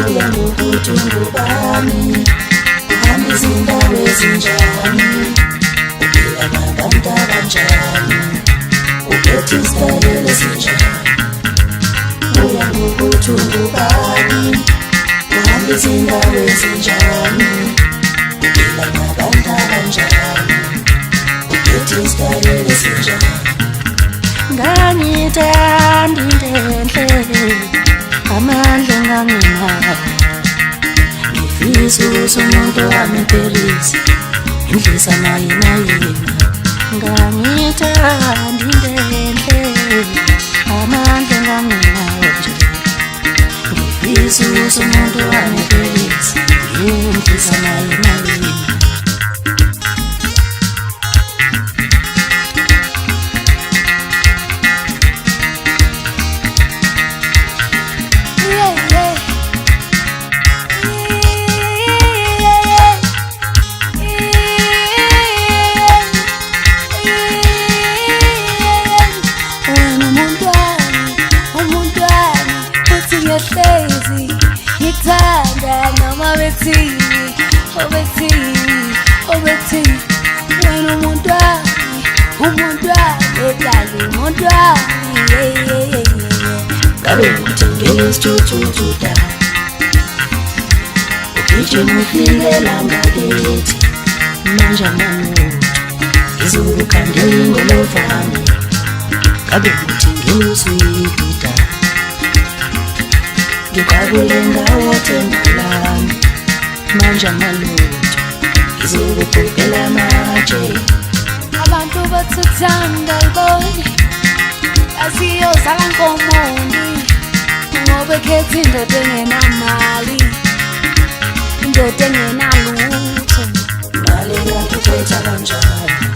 Uya ngokuthi ungubani, uhamba izindawo ezinjani, uphila nabantu abanjani, uphethe isitayela esinjani. Uya ngokuthi ungubani, uhamba izindawo ezinjani, uphila nabantu abanjani, uphethe isitayela esinjani. Ngangithanda into enhle, amandla enganginawo, ngifisa ukuthi umuntu wami empelise indlisa nayina yena. Ngangithanda into enhle, amandla enganginawo nje, ngifisa ukuthi umuntu wami empelise indlisa nayina yena. Ngithanda noma bethini, obethini, wena umuntu wami, dlala umuntu wami. Ngabe ngithengele isithuthuthu da, ugijima ufikela ngakithi, manje amanothi ngizokukhandela ingolofane. Ngabe ngithengele uswidi da, ngikabule ngawo tendalami, manje amalutho ngizokubhubhela amatshe. Abantu bathuthanda iboni, asiyozala nkomondi, ngoba ekhetha indoda engenamali, indoda engenalutho. Ngale yakho uphetha kanjani,